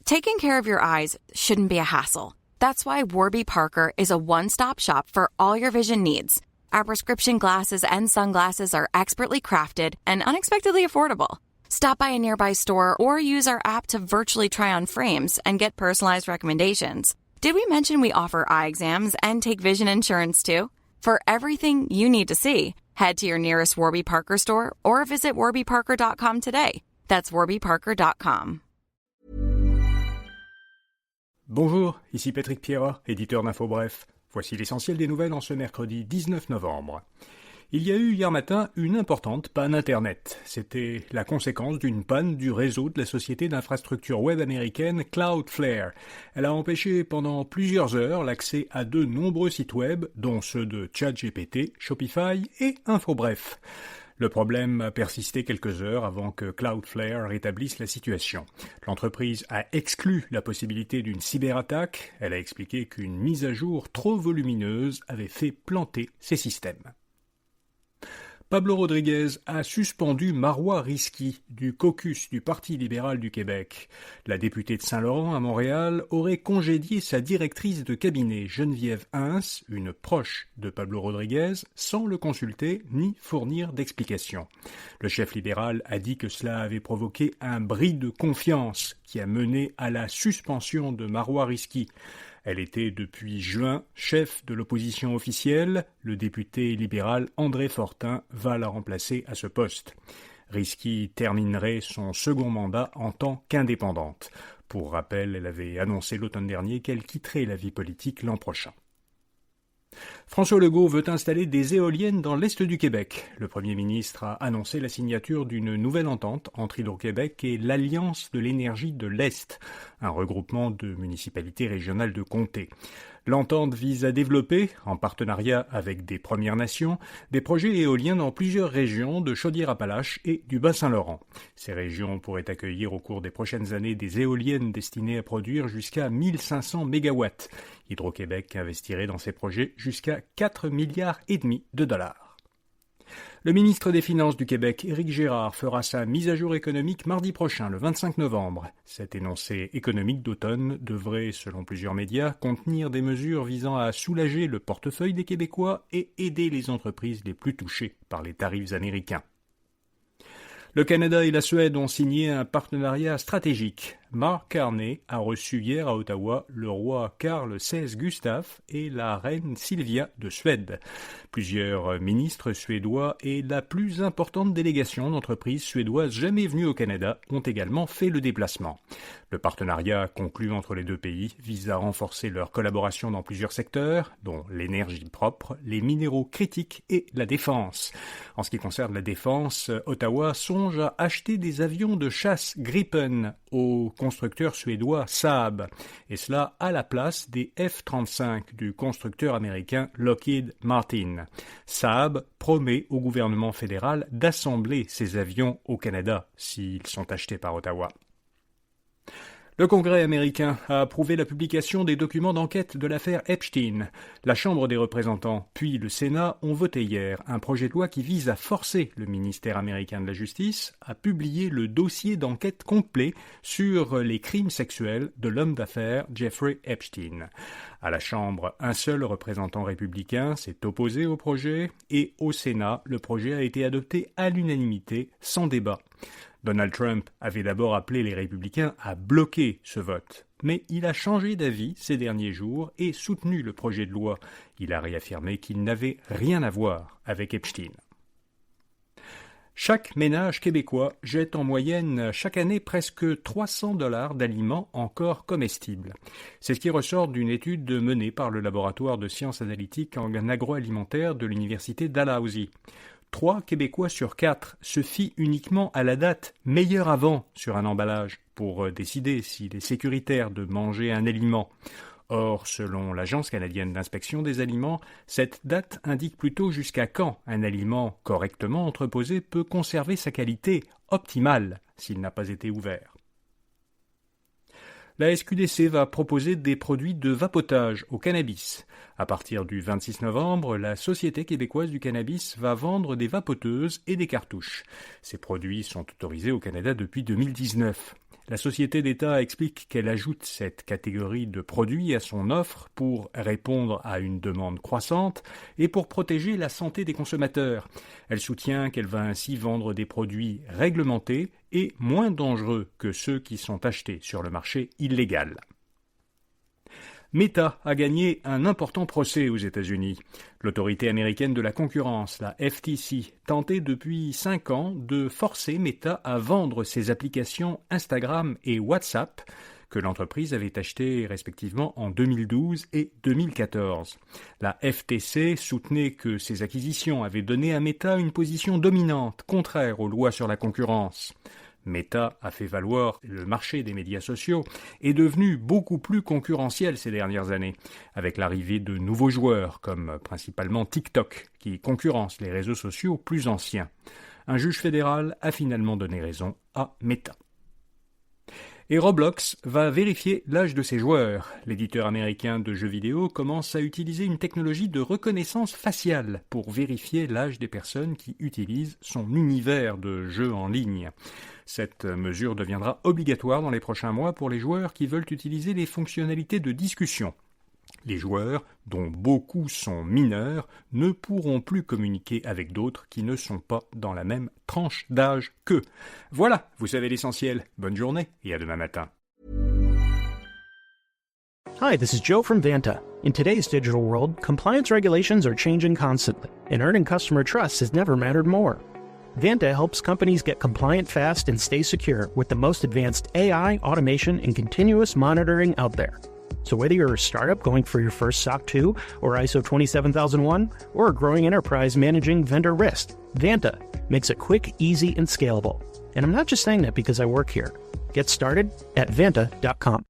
Taking care of your eyes shouldn't be a hassle. That's why Warby Parker is a one-stop shop for all your vision needs. Our prescription glasses and sunglasses are expertly crafted and unexpectedly affordable. Stop by a nearby store or use our app to virtually try on frames and get personalized recommendations. Did we mention we offer eye exams and take vision insurance too? For everything you need to see, head to your nearest Warby Parker store or visit warbyparker.com today. That's warbyparker.com. Bonjour, ici Patrick Pierrat, éditeur d'InfoBref. Voici l'essentiel des nouvelles en ce mercredi 19 novembre. Il y a eu hier matin une importante panne Internet. C'était la conséquence d'une panne du réseau de la société d'infrastructure web américaine Cloudflare. Elle a empêché pendant plusieurs heures l'accès à de nombreux sites web, dont ceux de ChatGPT, Shopify et InfoBref. Le problème a persisté quelques heures avant que Cloudflare rétablisse la situation. L'entreprise a exclu la possibilité d'une cyberattaque. Elle a expliqué qu'une mise à jour trop volumineuse avait fait planter ses systèmes. Pablo Rodriguez a suspendu Marois Risky du caucus du Parti libéral du Québec. La députée de Saint-Laurent à Montréal aurait congédié sa directrice de cabinet Geneviève Hins, une proche de Pablo Rodriguez, sans le consulter ni fournir d'explications. Le chef libéral a dit que cela avait provoqué un bris de confiance qui a mené à la suspension de Marois Risky. Elle était depuis juin chef de l'opposition officielle. Le député libéral André Fortin va la remplacer à ce poste. Risky terminerait son second mandat en tant qu'indépendante. Pour rappel, elle avait annoncé l'automne dernier qu'elle quitterait la vie politique l'an prochain. François Legault veut installer des éoliennes dans l'est du Québec. Le Premier ministre a annoncé la signature d'une nouvelle entente entre Hydro-Québec et l'Alliance de l'énergie de l'Est, un regroupement de municipalités régionales de comtés. L'entente vise à développer, en partenariat avec des Premières Nations, des projets éoliens dans plusieurs régions de Chaudière-Appalaches et du Bas-Saint-Laurent. Ces régions pourraient accueillir au cours des prochaines années des éoliennes destinées à produire jusqu'à 1500 mégawatts. Hydro-Québec investirait dans ces projets jusqu'à 4,5 milliards de dollars. Le ministre des Finances du Québec, Éric Girard, fera sa mise à jour économique mardi prochain, le 25 novembre. Cet énoncé économique d'automne devrait, selon plusieurs médias, contenir des mesures visant à soulager le portefeuille des Québécois et aider les entreprises les plus touchées par les tarifs américains. Le Canada et la Suède ont signé un partenariat stratégique. Mark Carney a reçu hier à Ottawa le roi Carl XVI Gustaf et la reine Sylvia de Suède. Plusieurs ministres suédois et la plus importante délégation d'entreprises suédoises jamais venues au Canada ont également fait le déplacement. Le partenariat conclu entre les deux pays vise à renforcer leur collaboration dans plusieurs secteurs, dont l'énergie propre, les minéraux critiques et la défense. En ce qui concerne la défense, Ottawa songe à acheter des avions de chasse Gripen au constructeur suédois Saab, et cela à la place des F-35 du constructeur américain Lockheed Martin. Saab promet au gouvernement fédéral d'assembler ces avions au Canada s'ils sont achetés par Ottawa. Le Congrès américain a approuvé la publication des documents d'enquête de l'affaire Epstein. La Chambre des représentants puis le Sénat ont voté hier un projet de loi qui vise à forcer le ministère américain de la Justice à publier le dossier d'enquête complet sur les crimes sexuels de l'homme d'affaires Jeffrey Epstein. À la Chambre, un seul représentant républicain s'est opposé au projet et au Sénat, le projet a été adopté à l'unanimité, sans débat. Donald Trump avait d'abord appelé les républicains à bloquer ce vote, mais il a changé d'avis ces derniers jours et soutenu le projet de loi. Il a réaffirmé qu'il n'avait rien à voir avec Epstein. Chaque ménage québécois jette en moyenne chaque année presque $300 d'aliments encore comestibles. C'est ce qui ressort d'une étude menée par le laboratoire de sciences analytiques en agroalimentaire de l'université Dalhousie. 3 Québécois sur 4 se fient uniquement à la date « meilleur avant » sur un emballage pour décider s'il est sécuritaire de manger un aliment. Or, selon l'Agence canadienne d'inspection des aliments, cette date indique plutôt jusqu'à quand un aliment correctement entreposé peut conserver sa qualité optimale s'il n'a pas été ouvert. La SQDC va proposer des produits de vapotage au cannabis. À partir du 26 novembre, la Société québécoise du cannabis va vendre des vapoteuses et des cartouches. Ces produits sont autorisés au Canada depuis 2019. La société d'État explique qu'elle ajoute cette catégorie de produits à son offre pour répondre à une demande croissante et pour protéger la santé des consommateurs. Elle soutient qu'elle va ainsi vendre des produits réglementés et moins dangereux que ceux qui sont achetés sur le marché illégal. Meta a gagné un important procès aux États-Unis. L'autorité américaine de la concurrence, la FTC, tentait depuis 5 ans de forcer Meta à vendre ses applications Instagram et WhatsApp, que l'entreprise avait achetées respectivement en 2012 et 2014. La FTC soutenait que ces acquisitions avaient donné à Meta une position dominante, contraire aux lois sur la concurrence. Meta a fait valoir le marché des médias sociaux est devenu beaucoup plus concurrentiel ces dernières années, avec l'arrivée de nouveaux joueurs comme principalement TikTok, qui concurrence les réseaux sociaux plus anciens. Un juge fédéral a finalement donné raison à Meta. Et Roblox va vérifier l'âge de ses joueurs. L'éditeur américain de jeux vidéo commence à utiliser une technologie de reconnaissance faciale pour vérifier l'âge des personnes qui utilisent son univers de jeux en ligne. Cette mesure deviendra obligatoire dans les prochains mois pour les joueurs qui veulent utiliser les fonctionnalités de discussion. Les joueurs, dont beaucoup sont mineurs, ne pourront plus communiquer avec d'autres qui ne sont pas dans la même tranche d'âge qu'eux. Voilà, vous savez l'essentiel. Bonne journée et à demain matin. Hi, this is Joe from Vanta. In today's digital world, compliance regulations are changing constantly, and earning customer trust has never mattered more. Vanta helps companies get compliant fast and stay secure with the most advanced AI, automation, and continuous monitoring out there. So whether you're a startup going for your first SOC 2 or ISO 27001, or a growing enterprise managing vendor risk, Vanta makes it quick, easy, and scalable. And I'm not just saying that because I work here. Get started at Vanta.com.